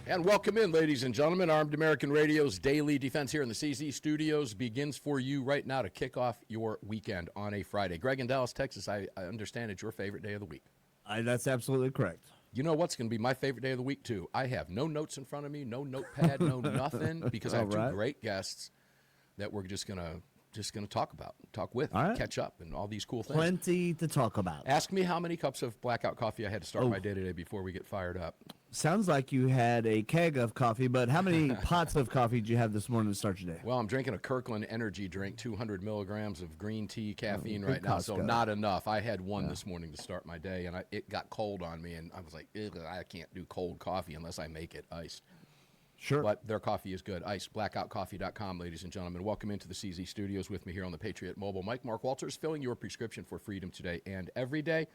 And welcome in, ladies and gentlemen. Armed American Radio's daily defense here in the CZ studios begins for you right now to kick off your weekend on a Friday. Greg in Dallas, Texas, I understand it's your favorite day of the week. That's absolutely correct. You know what's going to be my favorite day of the week, too? I have no notes in front of me, no notepad, no nothing, because I have two great guests that we're just going to talk with, catch up, and all these cool things. Plenty to talk about. Ask me how many cups of blackout coffee I had to start my day today before we get fired up. Sounds like you had a keg of coffee, but how many pots of coffee did you have this morning to start your day? Well, I'm drinking a Kirkland energy drink, 200 milligrams of green tea caffeine right now, so not enough. I had one this morning to start my day, and it got cold on me, and I was like, I can't do cold coffee unless I make it iced. Sure. But their coffee is good. Iced, blackoutcoffee.com, ladies and gentlemen. Welcome into the CZ studios with me here on the Patriot Mobile. Mark Walters, filling your prescription for freedom today and every day.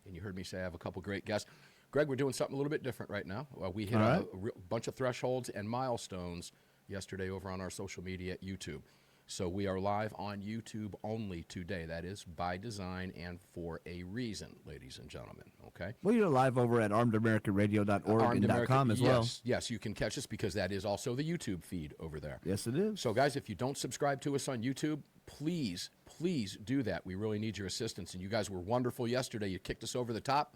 And you heard me say I have a couple great guests. Greg, we're doing something a little bit different right now. We hit a bunch of thresholds and milestones yesterday over on our social media at YouTube. So we are live on YouTube only today. That is by design and for a reason, ladies and gentlemen. Okay. Well, you're live over at armedamericanradio.org and .com as well. Yes, you can catch us because that is also the YouTube feed over there. Yes, it is. So, guys, if you don't subscribe to us on YouTube, please do that. We really need your assistance. And you guys were wonderful yesterday. You kicked us over the top.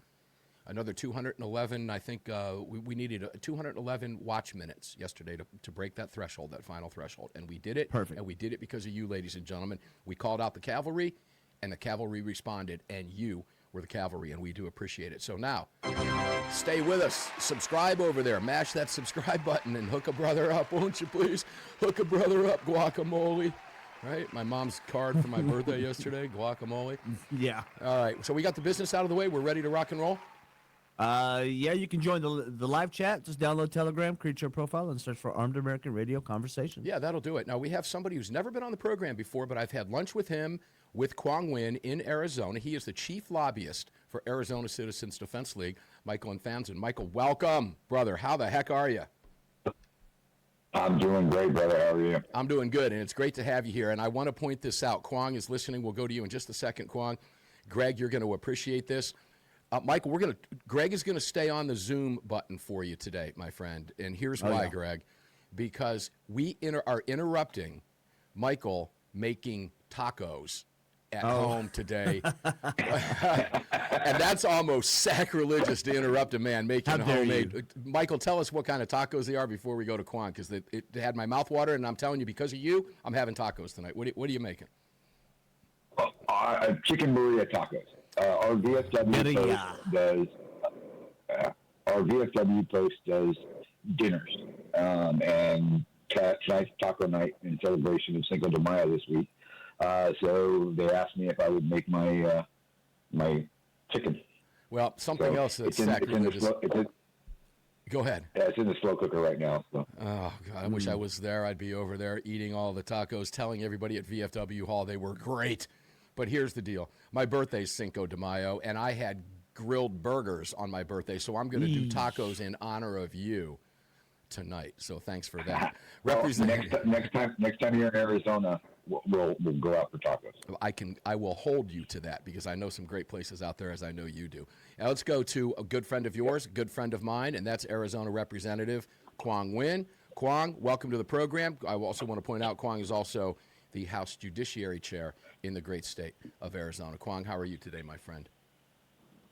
Another 211, I think we needed 211 watch minutes yesterday to break that threshold, that final threshold. And we did it. Perfect. And we did it because of you, ladies and gentlemen. We called out the cavalry, and the cavalry responded, and you were the cavalry, and we do appreciate it. So now, stay with us. Subscribe over there. Mash that subscribe button and hook a brother up, won't you please? Hook a brother up, guacamole. Right? My mom's card for my birthday yesterday, guacamole. Yeah. All right. So we got the business out of the way. We're ready to rock and roll? Yeah, you can join the live chat. Just download Telegram, create your profile, and search for Armed American Radio Conversation. Yeah, that'll do it. Now, we have somebody who's never been on the program before, but I've had lunch with him with Quang Nguyen in Arizona. He is the chief lobbyist for Arizona Citizens Defense League, Michael Infanzon. Michael, welcome, brother. How the heck are you? I'm doing great, brother. How are you? I'm doing good, and it's great to have you here. And I want to point this out. Quang is listening. We'll go to you in just a second, Quang. Greg, you're going to appreciate this. Michael, Greg is going to stay on the Zoom button for you today, my friend. And here's why, Greg. Because we are interrupting Michael making tacos at home today. And that's almost sacrilegious to interrupt a man making homemade. Michael, tell us what kind of tacos they are before we go to Quan, because it had my mouth water, and I'm telling you, because of you, I'm having tacos tonight. What are you making? Chicken burrito tacos. Our VFW post does dinners, and tonight's taco night in celebration of Cinco de Mayo this week. So they asked me if I would make my chicken. Well, something else that's sacrilegious. Go ahead. Yeah, it's in the slow cooker right now. So. Oh, God, I wish I was there. I'd be over there eating all the tacos, telling everybody at VFW Hall they were great. But here's the deal. My birthday's Cinco de Mayo, and I had grilled burgers on my birthday, so I'm going to do tacos in honor of you tonight. So thanks for that. Well, next time you're in Arizona, we'll go out for tacos. I will hold you to that, because I know some great places out there, as I know you do. Now let's go to a good friend of yours, a good friend of mine, and that's Arizona Representative Quang Nguyen. Quang, welcome to the program. I also want to point out Quang is also the House Judiciary Chair in the great state of Arizona. Quang, how are you today, my friend?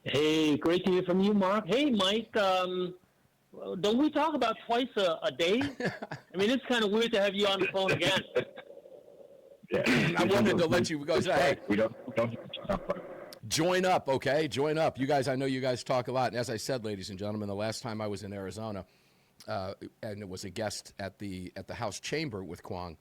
Hey, great to hear from you, Mark. Hey, Mike, don't we talk about twice a day? I mean, it's kind of weird to have you on the phone again. I wanted to let you go. Hey, we don't join up, okay? Join up. You guys, I know you guys talk a lot. And as I said, ladies and gentlemen, the last time I was in Arizona, and it was a guest at the House chamber with Quang,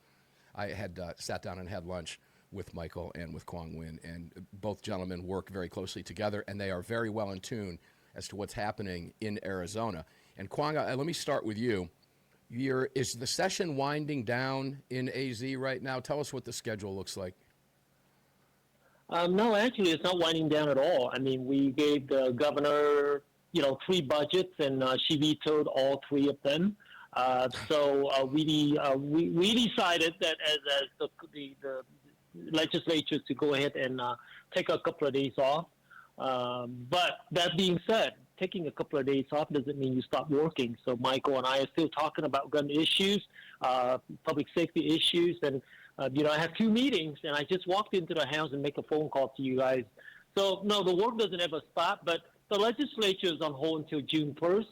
I had sat down and had lunch with Michael and with Quang Nguyen, and both gentlemen work very closely together, and they are very well in tune as to what's happening in Arizona. And Quang, let me start with you. Is the session winding down in AZ right now? Tell us what the schedule looks like. No, actually, it's not winding down at all. I mean, we gave the governor, 3 budgets, and she vetoed all 3 of them. So we decided that as the legislature to go ahead and take a couple of days off. But that being said, taking a couple of days off doesn't mean you stop working. So Michael and I are still talking about gun issues, public safety issues, and I have 2 meetings, and I just walked into the house and make a phone call to you guys. So no, the work doesn't ever stop, but the legislature is on hold until June 1st.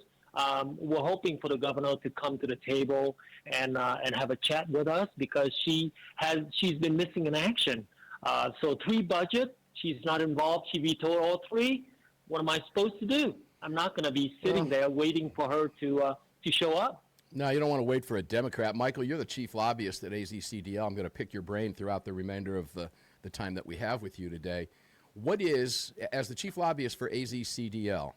We're hoping for the governor to come to the table and have a chat with us because she's been missing in action. So 3 budget, she's not involved. She vetoed all 3. What am I supposed to do? I'm not going to be sitting there waiting for her to show up. No, you don't want to wait for a Democrat. Michael, you're the chief lobbyist at AZCDL. I'm going to pick your brain throughout the remainder of the time that we have with you today. What is, as the chief lobbyist for AZCDL,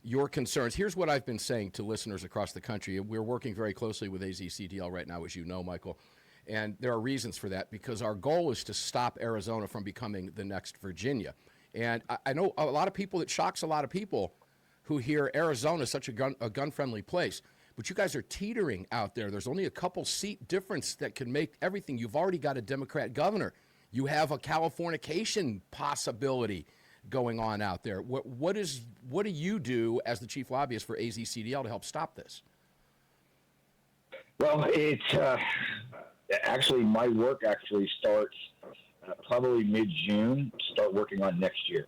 your concerns? Here's what I've been saying to listeners across the country. We're working very closely with AZCDL right now, as you know, Michael. And there are reasons for that, because our goal is to stop Arizona from becoming the next Virginia. And I know a lot of people, it shocks a lot of people who hear Arizona is such a gun-friendly place. But you guys are teetering out there. There's only a couple seat difference that can make everything. You've already got a Democrat governor. You have a Californication possibility going on out there. What do you do as the chief lobbyist for AZCDL to help stop this? Well, it's actually my work actually starts probably mid-June. Start working on next year.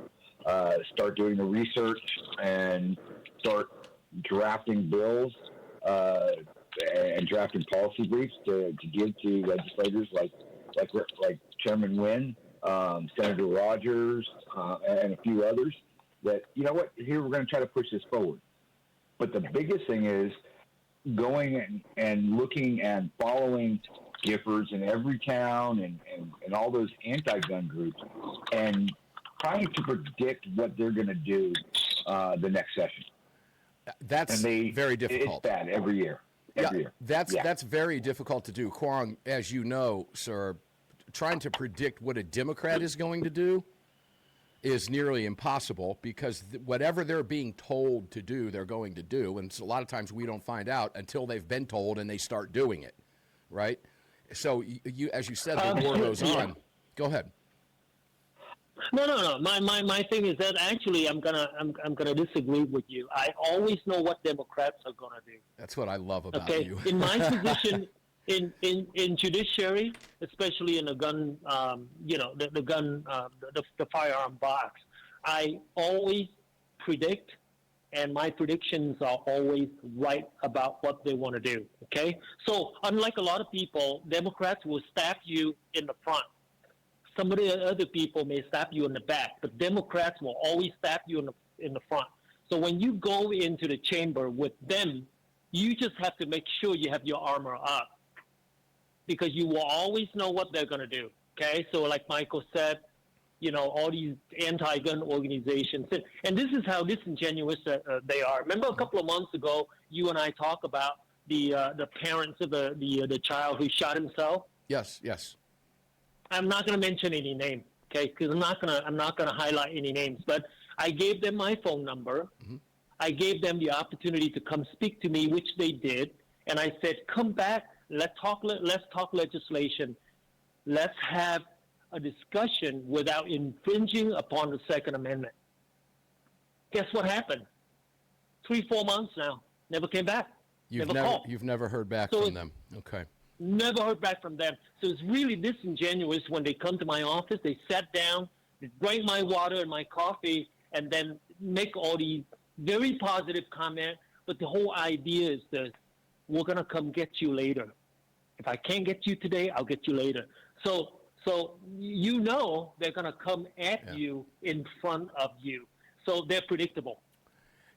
Start doing the research and start drafting bills and drafting policy briefs to give to legislators like Chairman Wynn, Senator Rogers, and a few others. That, you know what, here we're going to try to push this forward. But the biggest thing is going and looking and following Giffords in every town and all those anti-gun groups and trying to predict what they're going to do the next session. That's very difficult. It's bad every year. Every year. That's very difficult to do. Kwong, as you know, sir, trying to predict what a Democrat is going to do is nearly impossible, because whatever they're being told to do, they're going to do. And so a lot of times we don't find out until they've been told and they start doing it, right? So you, as you said, the war goes on. Go ahead. No. My thing is that actually I'm gonna disagree with you. I always know what Democrats are gonna do. That's what I love about Okay, you. in my position in judiciary, especially in the gun, the firearm box, I always predict, and my predictions are always right about what they want to do. Okay, so unlike a lot of people, Democrats will stab you in the front. Some of the other people may stab you in the back, but Democrats will always stab you in the front. So when you go into the chamber with them, you just have to make sure you have your armor up, because you will always know what they're going to do. Okay, so like Michael said, all these anti-gun organizations, and this is how disingenuous they are. Remember a couple of months ago, you and I talked about the parents of the child who shot himself. Yes. I'm not going to mention any names, okay? Because I'm not going to highlight any names. But I gave them my phone number. Mm-hmm. I gave them the opportunity to come speak to me, which they did. And I said, "Come back. Let's talk legislation. Let's have a discussion without infringing upon the Second Amendment." Guess what happened? 3-4 months now. Never came back. You've never heard back from them. Okay. Never heard back from them. So it's really disingenuous when they come to my office. They sat down, they drank my water and my coffee, and then make all these very positive comments. But the whole idea is this: we're going to come get you later. If I can't get you today, I'll get you later. So they're going to come at you in front of you. So they're predictable.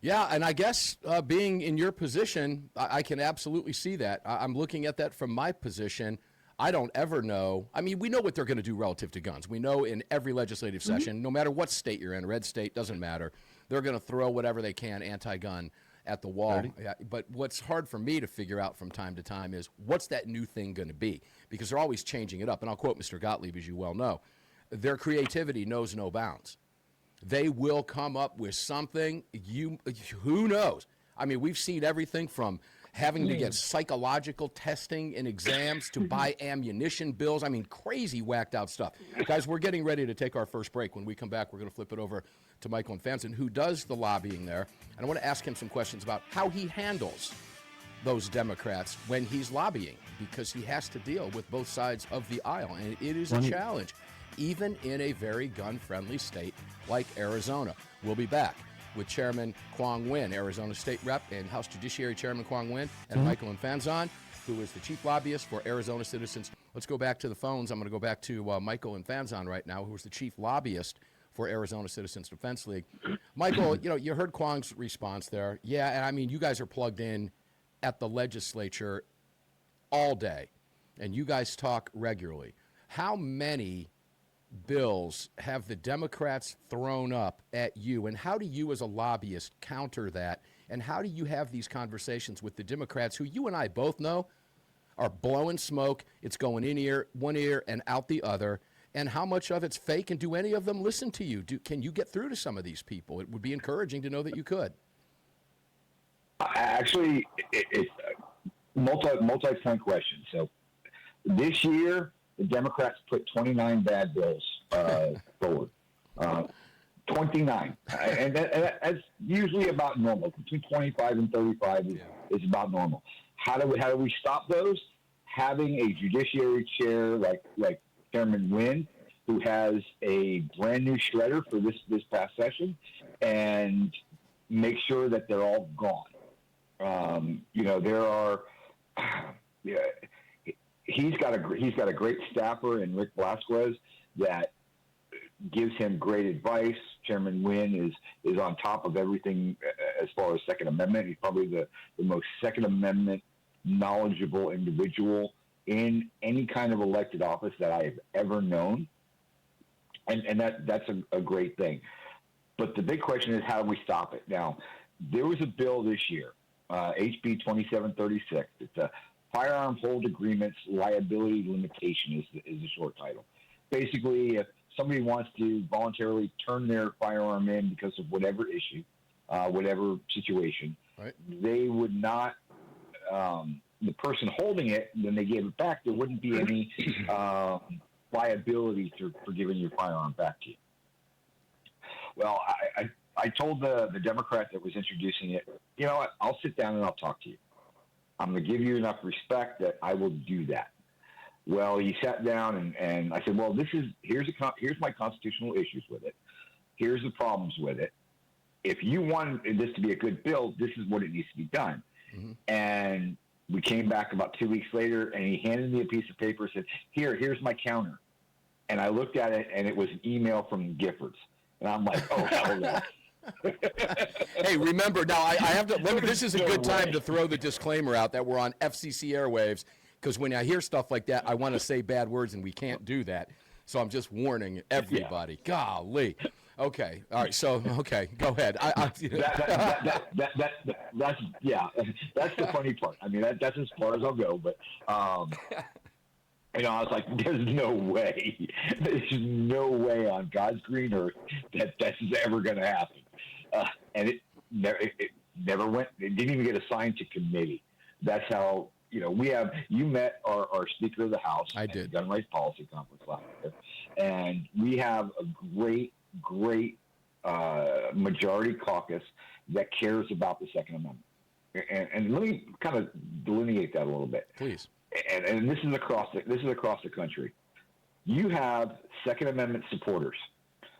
Yeah, and I guess being in your position, I can absolutely see that. I'm looking at that from my position. I don't ever know. I mean, we know what they're going to do relative to guns. We know in every legislative session, no matter what state you're in, red state, doesn't matter, they're going to throw whatever they can anti-gun at the wall. Yeah, but what's hard for me to figure out from time to time is what's that new thing going to be? Because they're always changing it up. And I'll quote Mr. Gottlieb, as you well know. Their creativity knows no bounds. They will come up with something. Who knows? I mean, we've seen everything from having to get psychological testing and exams to buy ammunition bills. I mean, crazy, whacked out stuff. Guys, we're getting ready to take our first break. When we come back, we're going to flip it over to Michael Infanzon, who does the lobbying there. And I want to ask him some questions about how he handles those Democrats when he's lobbying, because he has to deal with both sides of the aisle. And it is a challenge, even in a very gun-friendly state like Arizona. We'll be back with Chairman Quang Nguyen, Arizona State Rep, and House Judiciary Chairman Quang Nguyen, and Michael Infanzon, who is the chief lobbyist for Arizona Citizens. Let's go back to the phones. I'm going to go back to Michael Infanzon right now, who is the chief lobbyist for Arizona Citizens Defense League. Michael, you heard Quang's response there. Yeah, and I mean, you guys are plugged in at the legislature all day, and you guys talk regularly. How many bills have the Democrats thrown up at you, and how do you as a lobbyist counter that, and how do you have these conversations with the Democrats who you and I both know are blowing smoke, it's going in one ear and out the other, and how much of it's fake, and do any of them listen to you? Can you get through to some of these people? It would be encouraging to know that you could. Actually, it's a multi-point question. So this year, the Democrats put 29 bad bills forward. 29. And that's usually about normal. Between 25 and 35 is about normal. How do we stop those? Having a judiciary chair like Chairman Nguyen, who has a brand new shredder for this past session, and make sure that they're all gone. There are. He's got a great staffer in Rick Blasquez that gives him great advice. Chairman Nguyen is on top of everything as far as Second Amendment. He's probably the most Second Amendment knowledgeable individual in any kind of elected office that I have ever known, and that's a great thing. But the big question is, how do we stop it? Now, there was a bill this year, HB 2736. It's a Firearm Hold Agreements Liability Limitation is the short title. Basically, if somebody wants to voluntarily turn their firearm in because of whatever issue, whatever situation, right, they would not, the person holding it, when they gave it back, there wouldn't be any liability for giving your firearm back to you. Well, I told the Democrat that was introducing it, you know what, I'll sit down and I'll talk to you. I'm going to give you enough respect that I will do that. Well, he sat down and I said, well, here's my constitutional issues with it. Here's the problems with it. If you want this to be a good bill, this is what it needs to be done. Mm-hmm. And we came back about 2 weeks later, and he handed me a piece of paper and said, here's my counter. And I looked at it, and it was an email from Giffords. And I'm like, oh, hell no. Hey, remember, now I have to, this is a good time to throw the disclaimer out that we're on FCC airwaves, because when I hear stuff like that, I want to say bad words, and we can't do that. So I'm just warning everybody. Yeah. Golly. Okay. All right. So, okay, go ahead. That's the funny part. I mean, that's as far as I'll go, but, I was like, there's no way on God's green earth that that's ever going to happen. And it never went, it didn't even get assigned to committee. That's how, you met our Speaker of the House. I did. Gun Rights Policy Conference last year. And we have a great majority caucus that cares about the Second Amendment. And let me kind of delineate that a little bit. Please. And this is across the country. You have Second Amendment supporters,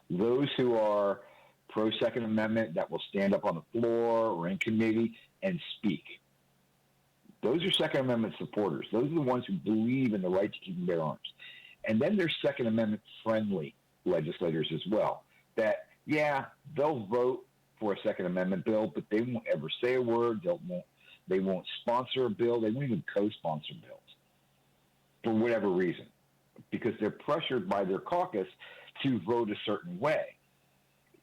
those who are pro Second Amendment that will stand up on the floor or in committee and speak. Those are Second Amendment supporters. Those are the ones who believe in the right to keep and bear arms. And then there's Second Amendment friendly legislators as well. That they'll vote for a Second Amendment bill, but they won't ever say a word. They won't sponsor a bill. They won't even co-sponsor bills for whatever reason, because they're pressured by their caucus to vote a certain way.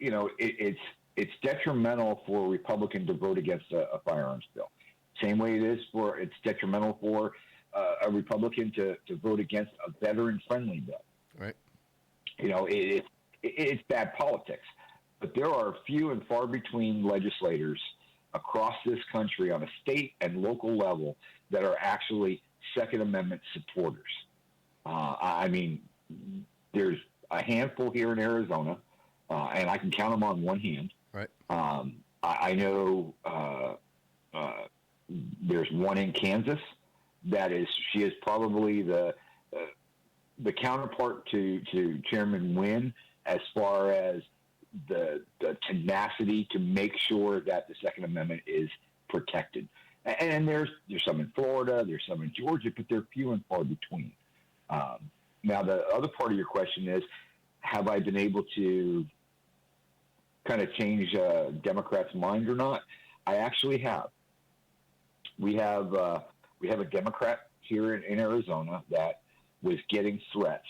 It's detrimental for a Republican to vote against a firearms bill. Same way it's detrimental for a Republican to vote against a veteran-friendly bill. Right. It's bad politics. But there are few and far between legislators across this country on a state and local level that are actually Second Amendment supporters. I mean, there's a handful here in Arizona, and I can count them on one hand. Right. I know there's one in Kansas she is probably the counterpart to Chairman Wynn as far as the tenacity to make sure that the Second Amendment is protected. And there's some in Florida, there's some in Georgia, but they're few and far between. Now, the other part of your question is, have I been able to kind of change Democrats' mind or not? I actually have. We have a Democrat here in Arizona that was getting threats,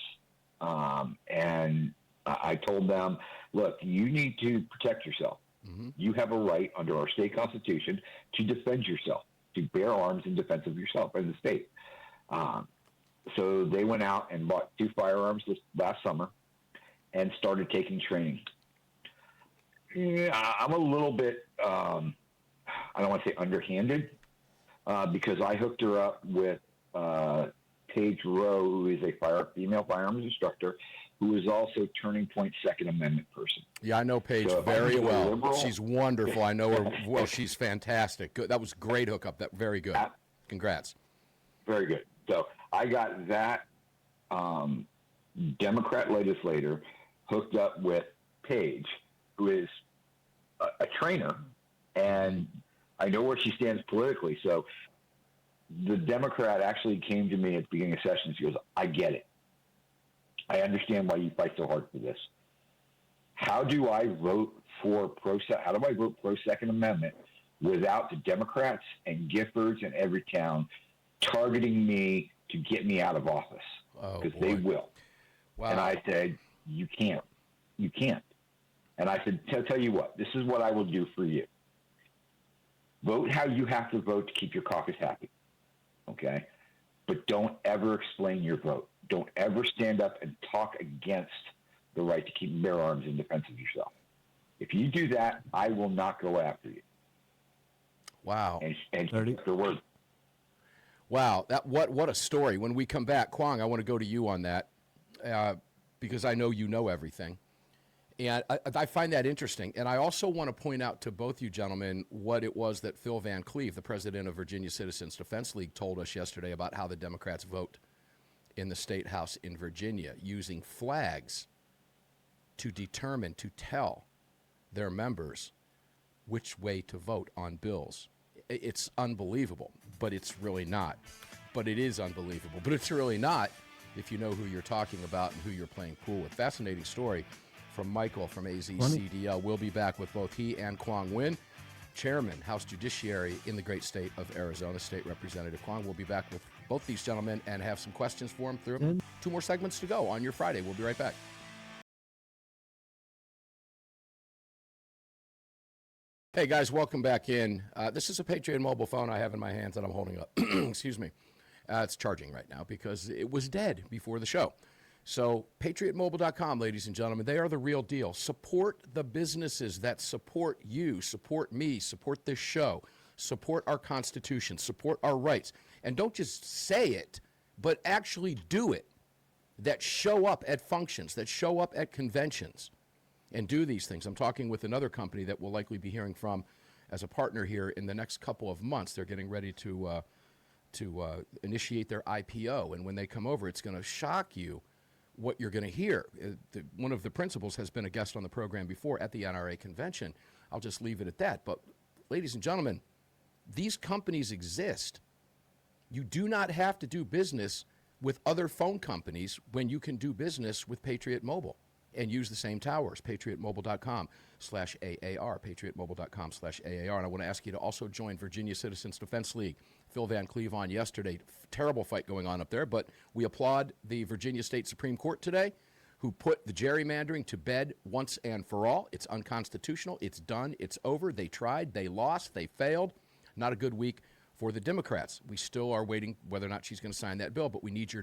and I told them, look, you need to protect yourself. Mm-hmm. You have a right under our state constitution to defend yourself, to bear arms in defense of yourself and the state. So they went out and bought 2 firearms last summer and started taking training. Yeah, I'm a little bit, I don't want to say underhanded, because I hooked her up with Paige Rowe, who is a female firearms instructor, who is also Turning Point Second Amendment person. Yeah, I know Paige very well. She's wonderful. I know her well. She's fantastic. Good. That was a great hookup. Very good. Congrats. Very good. So I got that Democrat legislator hooked up with Paige, who is a trainer, and I know where she stands politically. So the Democrat actually came to me at the beginning of session. She goes, I get it. I understand why you fight so hard for this. How do I vote pro Second Amendment without the Democrats and Giffords and Everytown targeting me to get me out of office? Because they will. Wow. And I said, you can't. You can't. And I said, tell you what, this is what I will do for you. Vote how you have to vote to keep your caucus happy. Okay? But don't ever explain your vote. Don't ever stand up and talk against the right to keep and bear arms in defense of yourself. If you do that, I will not go after you. Wow. And keep the word. Wow. What a story. When we come back, Kwong, I want to go to you on that because I know you know everything. And I find that interesting. And I also want to point out to both you gentlemen what it was that Phil Van Cleve, the president of Virginia Citizens Defense League, told us yesterday about how the Democrats vote in the state house in Virginia, using flags to determine, to tell their members which way to vote on bills. It's unbelievable, but it's really not. But it is unbelievable, but it's really not if you know who you're talking about and who you're playing pool with. Fascinating story from Michael from AZCDL. We'll be back with both he and Kwong Win, Chairman, House Judiciary in the great state of Arizona, State Representative Kwong. We'll be back with both these gentlemen and have some questions for them through 2 more segments to go on your Friday. We'll be right back. Hey, guys, welcome back in. This is a Patriot mobile phone I have in my hands that I'm holding up. Excuse me. It's charging right now because it was dead before the show. So patriotmobile.com, ladies and gentlemen, they are the real deal. Support the businesses that support you, support me, support this show, support our Constitution, support our rights. And don't just say it, but actually do it. That show up at functions, that show up at conventions and do these things. I'm talking with another company that we'll likely be hearing from as a partner here in the next couple of months. They're getting ready to initiate their IPO. And when they come over, it's going to shock you what you're going to hear. One of the principals has been a guest on the program before at the NRA convention. I'll just leave it at that. But ladies and gentlemen, these companies exist. You do not have to do business with other phone companies when you can do business with Patriot Mobile and use the same towers. PatriotMobile.com/AAR. PatriotMobile.com/AAR. And I want to ask you to also join Virginia Citizens Defense League. Phil Van Cleve on yesterday. Terrible fight going on up there, but we applaud the Virginia State Supreme Court today, who put the gerrymandering to bed once and for all. It's unconstitutional. It's done. It's over. They tried. They lost. They failed. Not a good week for the Democrats. We still are waiting whether or not she's going to sign that bill, but we need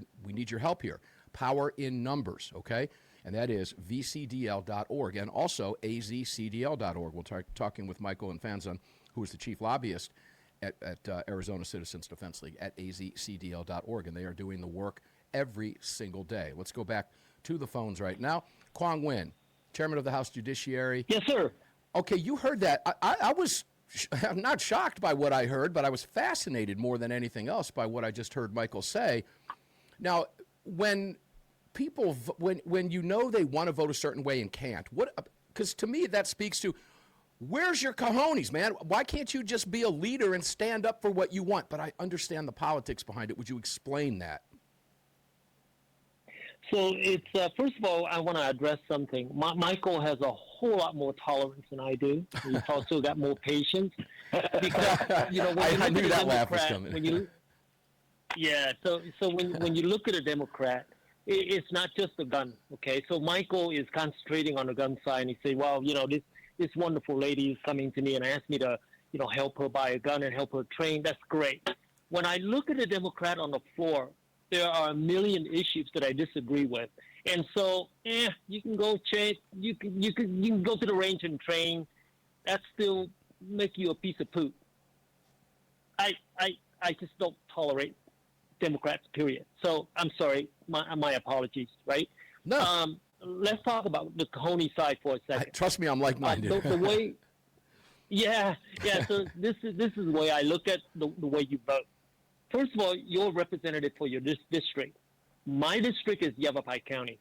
your help here. Power in numbers, okay? And that is vcdl.org and also azcdl.org. We'll talking with Michael and Fanzon who is the chief lobbyist at Arizona Citizens Defense League at azcdl.org, and they are doing the work every single day. Let's go back to the phones right now. Kwong Win, chairman of the House Judiciary. Yes, sir. Okay, you heard that. I was I'm not shocked by what I heard, but I was fascinated more than anything else by what I just heard Michael say. Now, when people, when you know they want to vote a certain way and can't, because to me that speaks to, where's your cojones, man? Why can't you just be a leader and stand up for what you want? But I understand the politics behind it. Would you explain that? So it's first of all, I want to address something. Michael has a whole lot more tolerance than I do. He's also got more patience because when I you knew look at that a laugh was Democrat, coming. So when you look at a Democrat, it's not just a gun. Okay, so Michael is concentrating on the gun side, and he say, well, this wonderful lady is coming to me and asked me to help her buy a gun and help her train. That's great. When I look at a Democrat on the floor, there are a million issues that I disagree with, and so you can go change. You can go to the range and train. That still make you a piece of poop. I just don't tolerate Democrats. Period. So I'm sorry. My apologies. Right. No. Let's talk about the cojones side for a second. Trust me, I'm like-minded. The way. Yeah. So this is the way I look at the way you vote. First of all, you're a representative for your district. My district is Yavapai County.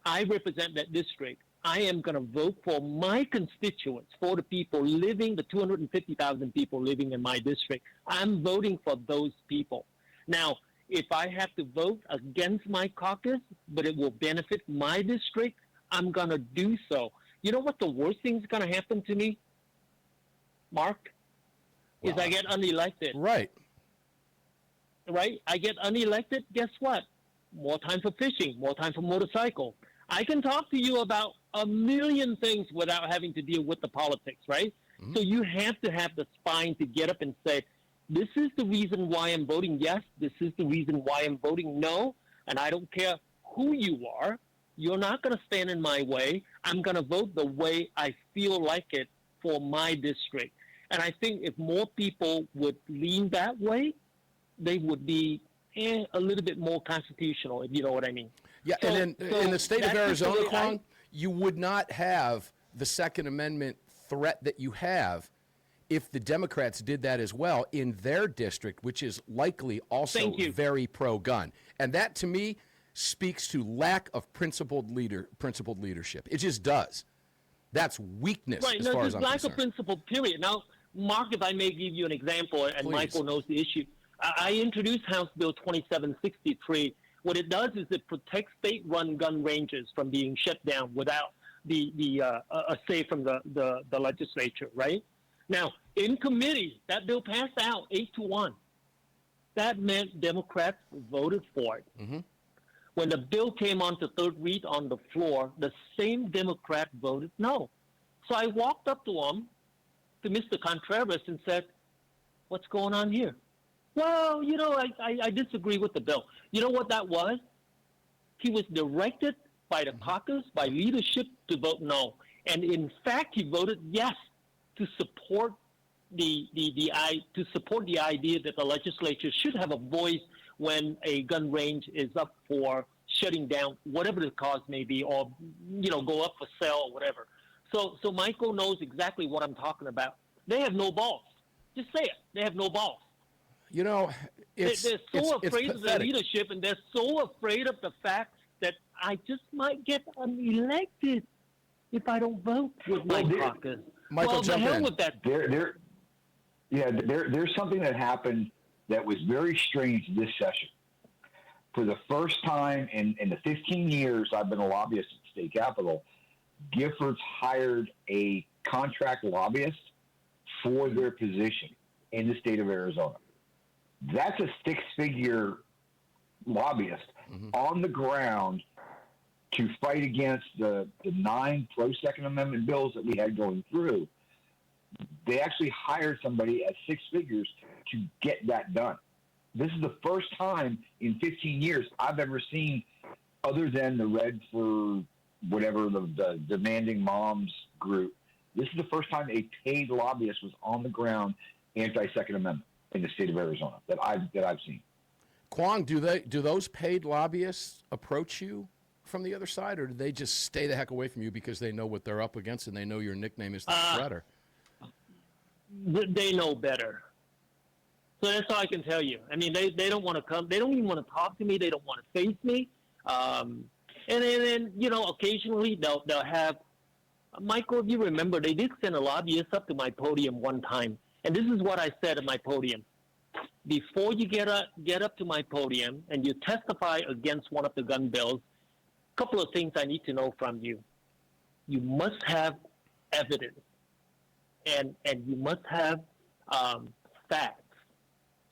I represent that district. I am going to vote for my constituents, for the people living, the 250,000 people living in my district. I'm voting for those people. Now, if I have to vote against my caucus, but it will benefit my district, I'm going to do so. You know what the worst thing is going to happen to me, Mark? Is I get unelected. Right. I get unelected, guess what? More time for fishing, more time for motorcycle. I can talk to you about a million things without having to deal with the politics, right? Mm-hmm. So you have to have the spine to get up and say, this is the reason why I'm voting yes, this is the reason why I'm voting no, and I don't care who you are. You're not going to stand in my way. I'm going to vote the way I feel like it for my district. And I think if more people would lean that way, they would be a little bit more constitutional, if you know what I mean. Yeah, so, and in the state of Arizona, Kwong, you would not have the Second Amendment threat that you have if the Democrats did that as well in their district, which is likely also very pro-gun. And that, to me, speaks to lack of principled leadership. It just does. That's weakness as far as I'm concerned. Lack of principle, period. Now, Mark, if I may give you an example, and Please. Michael knows the issue. I introduced House Bill 2763. What it does is it protects state-run gun ranges from being shut down without a say from the legislature, right? Now, in committee, that bill passed out 8-1. That meant Democrats voted for it. Mm-hmm. When the bill came on to third read on the floor, the same Democrat voted no. So I walked up to him, to Mr. Contreras, and said, what's going on here? Well, I disagree with the bill. You know what that was? He was directed by the caucus, by leadership, to vote no. And in fact, he voted yes to support the idea that the legislature should have a voice when a gun range is up for shutting down, whatever the cause may be, or go up for sale or whatever. So Michael knows exactly what I'm talking about. They have no balls. Just say it. They have no balls. They're so afraid of the leadership, and they're so afraid of the fact that I just might get unelected if I don't vote with my caucus. Michael, jump in. With that. There's something that happened that was very strange this session. For the first time in the 15 years I've been a lobbyist at the state capitol, Giffords hired a contract lobbyist for their position in the state of Arizona. That's a six-figure lobbyist on the ground to fight against the 9 pro-Second Amendment bills that we had going through. They actually hired somebody at 6 figures to get that done. This is the first time in 15 years I've ever seen, other than the Red for whatever, the Demanding Moms group, This is the first time a paid lobbyist was on the ground anti-Second Amendment in the state of Arizona that I've seen. Kwong, do those paid lobbyists approach you from the other side, or do they just stay the heck away from you because they know what they're up against and they know your nickname is the Shredder? They know better. So that's all I can tell you. I mean, they don't want to come. They don't even want to talk to me. They don't want to face me. And then occasionally they'll have Michael. If you remember, they did send a lobbyist up to my podium one time, and this is what I said at my podium: before you get up to my podium and you testify against one of the gun bills, a couple of things I need to know from you. You must have evidence, and you must have facts.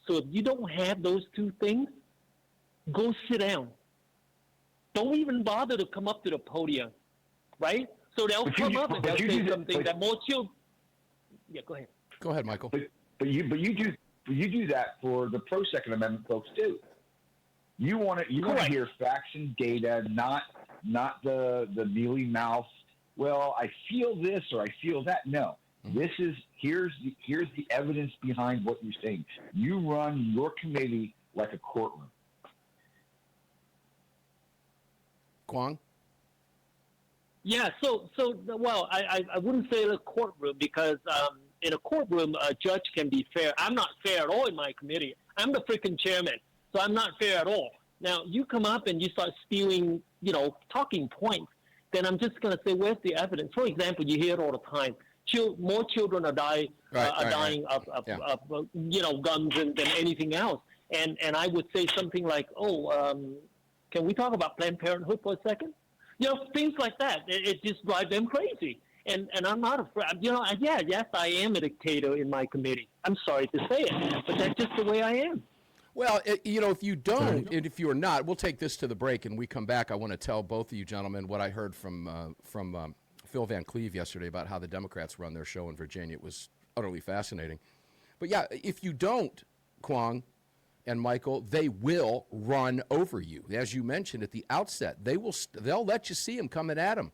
So if you don't have those two things, go sit down. Don't even bother to come up to the podium, right? So they'll come up and they'll say something that more children. Yeah, go ahead. Go ahead, Michael. But you do that for the pro Second Amendment folks too. You want to hear facts and data, not the mealy mouth. Well, I feel this or I feel that. No. Here's the evidence behind what you're saying. You run your committee like a courtroom. Kwong? Yeah, well, I wouldn't say the courtroom because in a courtroom, a judge can be fair. I'm not fair at all in my committee. I'm the freaking chairman, so I'm not fair at all. Now, you come up and you start spewing, talking points, then I'm just going to say, where's the evidence? For example, you hear it all the time. More children are dying of guns than anything else. And I would say something like, can we talk about Planned Parenthood for a second? Things like that. It just drives them crazy. And I'm not afraid. Yes, I am a dictator in my committee. I'm sorry to say it, but that's just the way I am. Well, if you don't, and if you're not, we'll take this to the break, and we come back. I want to tell both of you gentlemen what I heard from Phil Van Cleve yesterday about how the Democrats run their show in Virginia. It was utterly fascinating. But yeah, if you don't, Kwong and Michael, they will run over you. As you mentioned at the outset, they'll let you see them coming at them.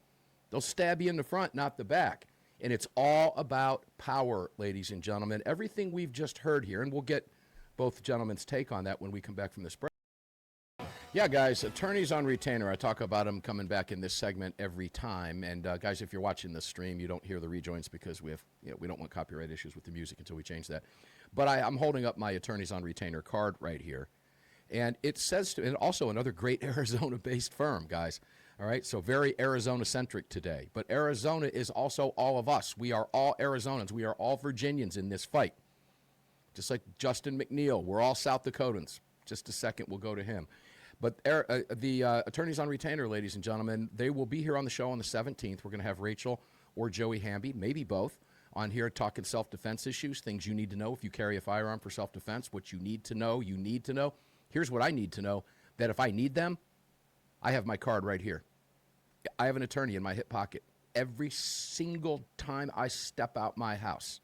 They'll stab you in the front, not the back. And it's all about power, ladies and gentlemen. Everything we've just heard here, and we'll get both gentlemen's take on that when we come back from this break. Yeah, guys, attorneys on retainer. I talk about them coming back in this segment every time. And guys, if you're watching this stream, you don't hear the rejoins because we don't want copyright issues with the music until we change that. But I'm holding up my attorneys on retainer card right here, and it says and also another great Arizona-based firm, guys. All right, so very Arizona-centric today. But Arizona is also all of us. We are all Arizonans. We are all Virginians in this fight. Just like Justin McNeil, we're all South Dakotans. Just a second, we'll go to him. But the attorneys on retainer, ladies and gentlemen, they will be here on the show on the 17th. We're going to have Rachel or Joey Hamby, maybe both, on here talking self-defense issues, things you need to know if you carry a firearm for self-defense, what you need to know, Here's what I need to know, that if I need them, I have my card right here. I have an attorney in my hip pocket. Every single time I step out my house,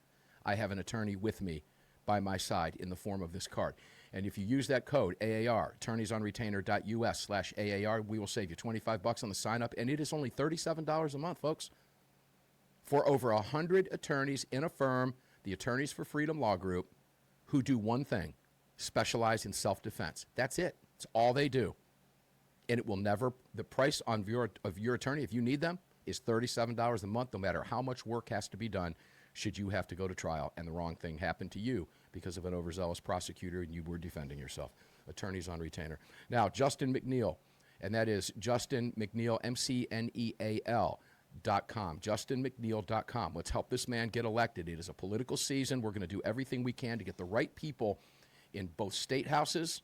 I have an attorney with me by my side in the form of this card. And if you use that code, AAR, attorneysonretainer.us/AAR, we will save you $25 on the sign-up, and it is only $37 a month, folks. For over 100 attorneys in a firm, the Attorneys for Freedom Law Group, who do one thing, specialize in self-defense. That's it. It's all they do. And it will never, the price of your attorney, if you need them, is $37 a month, no matter how much work has to be done should you have to go to trial and the wrong thing happened to you because of an overzealous prosecutor and you were defending yourself. Attorneys on retainer. Now, Justin McNeil, and that is Justin McNeil, McNeil.com, justinmcneil.com. Let's help this man get elected. It is a political season. We're going to do everything we can to get the right people in both state houses,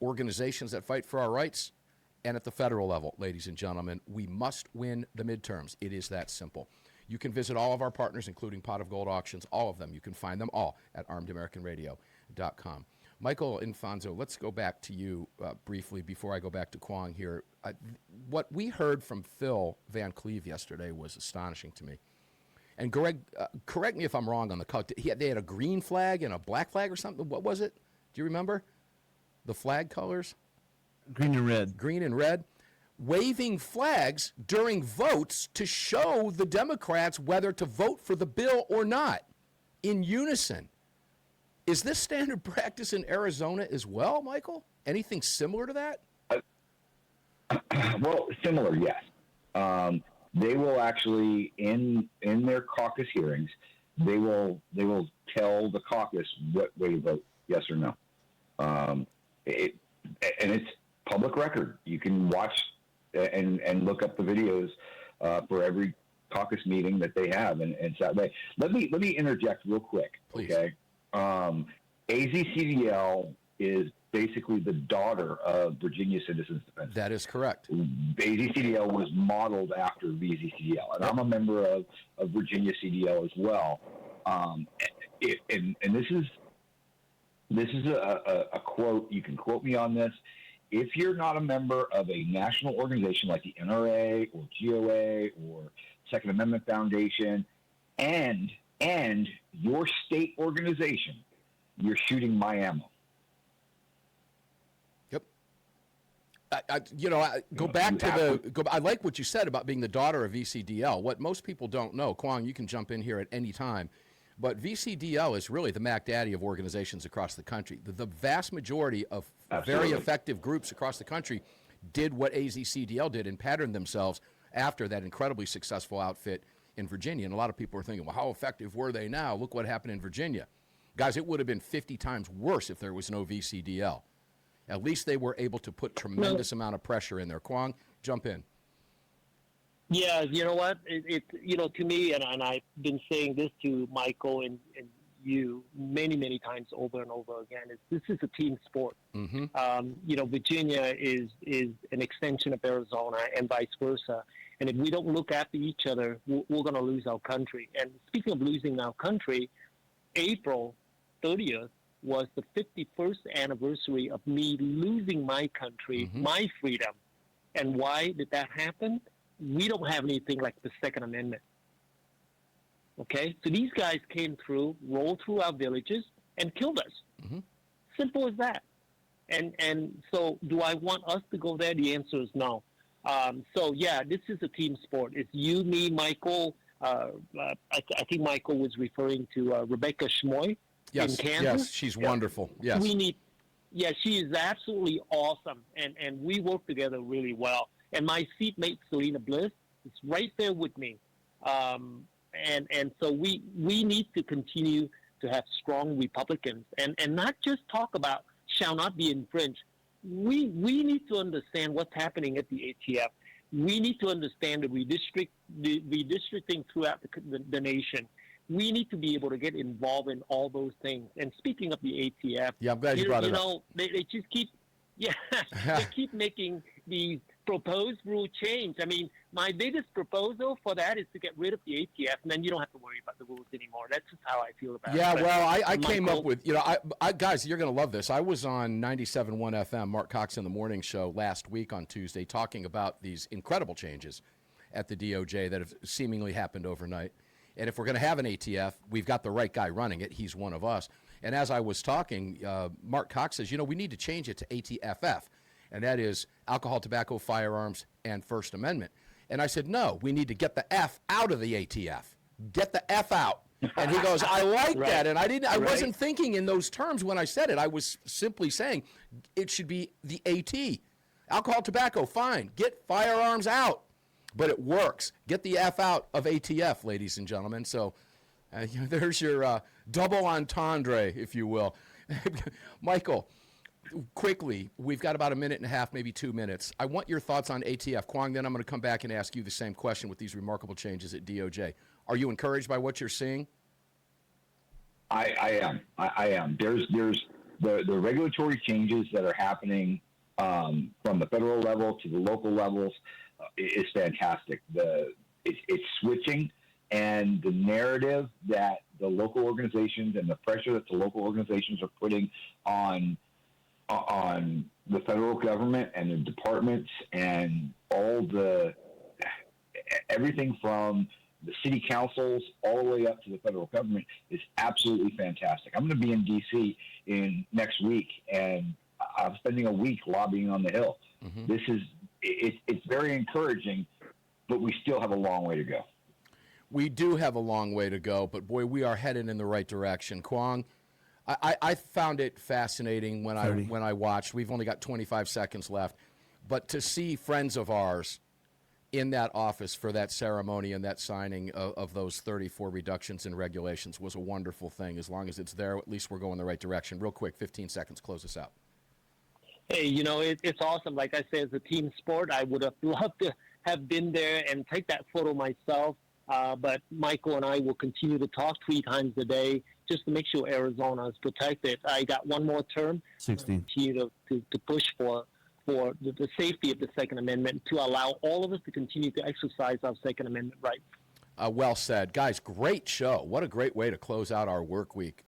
organizations that fight for our rights, and at the federal level, ladies and gentlemen. We must win the midterms. It is that simple. You can visit all of our partners, including Pot of Gold Auctions, all of them. You can find them all at armedamericanradio.com. Michael Infanzo, let's go back to you briefly before I go back to Kwong here. What we heard from Phil Van Cleve yesterday was astonishing to me. And Greg, correct me if I'm wrong on the color. They had a green flag and a black flag or something. What was it? Do you remember? The flag colors? Green and red. Green and red. waving flags during votes to show the Democrats whether to vote for the bill or not in unison. Is this standard practice in Arizona as well, Michael? Anything similar to that? Well, similar, yes. They will actually, in their caucus hearings, they will tell the caucus what way to vote, yes or no. And it's public record. You can watch and look up the videos for every caucus meeting that they have, and it's that way. Let me interject real quick, Please. okay? AZCDL is basically the daughter of Virginia Citizens Defense. That is correct. AZCDL was modeled after VZCDL, and I'm a member of Virginia CDL as well. And this is a quote. You can quote me on this. If you're not a member of a national organization like the NRA or GOA or Second Amendment Foundation, and your state organization, you're shooting my ammo. Yep. Go back to I like what you said about being the daughter of VCDL. What most people don't know, Kwong, you can jump in here at any time, but VCDL is really the Mac Daddy of organizations across the country. The vast majority of Absolutely. very effective groups across the country did what AZCDL did and patterned themselves after that incredibly successful outfit in Virginia. And a lot of people are thinking, well, how effective were they now? Look what happened in Virginia. Guys, it would have been 50 times worse if there was no VCDL. At least they were able to put tremendous amount of pressure in there. Kwong, jump in. Yeah, you know what? To me, and I've been saying this to Michael and you many times over and over again, this is a team sport. Mm-hmm. Virginia is an extension of Arizona and vice versa. And if we don't look after each other, we're going to lose our country. And speaking of losing our country, April 30th was the 51st anniversary of me losing my country, my freedom. And why did that happen? We don't have anything like the Second Amendment. Okay? So these guys came through, rolled through our villages, and killed us. Mm-hmm. Simple as that. And so do I want us to go there? The answer is no. This is a team sport. It's you, me, Michael. I think Michael was referring to Rebecca Schmoy in Kansas. Yes, she's wonderful. Yes. She is absolutely awesome, and we work together really well. And my seatmate, Selena Bliss, is right there with me. And so we need to continue to have strong Republicans and not just talk about shall not be infringed. We need to understand what's happening at the ATF. We need to understand the redistricting throughout the nation. We need to be able to get involved in all those things. And speaking of the ATF, yeah, I'm glad you brought it up. They just keep, they keep making these proposed rule change. I mean, my biggest proposal for that is to get rid of the ATF, and then you don't have to worry about the rules anymore. That's just how I feel about it. Yeah, well, I Michael, came up with, guys, you're going to love this. I was on 97.1 FM, Mark Cox in the Morning Show last week on Tuesday, talking about these incredible changes at the DOJ that have seemingly happened overnight. And if we're going to have an ATF, we've got the right guy running it. He's one of us. And as I was talking, Mark Cox says, we need to change it to ATFF, and that is alcohol, tobacco, firearms, and First Amendment. And I said, no, we need to get the F out of the ATF. Get the F out. And he goes, I like that. And I wasn't thinking in those terms when I said it. I was simply saying it should be the AT. Alcohol, tobacco, fine. Get firearms out. But it works. Get the F out of ATF, ladies and gentlemen. So there's your double entendre, if you will. Michael, quickly, we've got about a minute and a half, maybe 2 minutes. I want your thoughts on ATF. Kwong, then I'm going to come back and ask you the same question with these remarkable changes at DOJ. Are you encouraged by what you're seeing? I am. There's the regulatory changes that are happening from the federal level to the local levels is fantastic. It's switching, and the narrative that the local organizations and the pressure that the local organizations are putting on the federal government and the departments and everything from the city councils all the way up to the federal government is absolutely fantastic. I'm going to be in D.C. next week, and I'm spending a week lobbying on the Hill. Mm-hmm. it's very encouraging, but we still have a long way to go. We do have a long way to go, but boy, we are headed in the right direction. Kwong, I found it fascinating when 30. I watched. We've only got 25 seconds left, but to see friends of ours in that office for that ceremony and that signing of those 34 reductions in regulations was a wonderful thing. As long as it's there, at least we're going the right direction. Real quick, 15 seconds, close us out. Hey, you know, it's awesome. Like I said, as a team sport, I would have loved to have been there and take that photo myself. But Michael and I will continue to talk 3 times a day just to make sure Arizona is protected. I got one more term. 16. Continue to push for the safety of the Second Amendment, to allow all of us to continue to exercise our Second Amendment rights. Well said. Guys, great show. What a great way to close out our work week.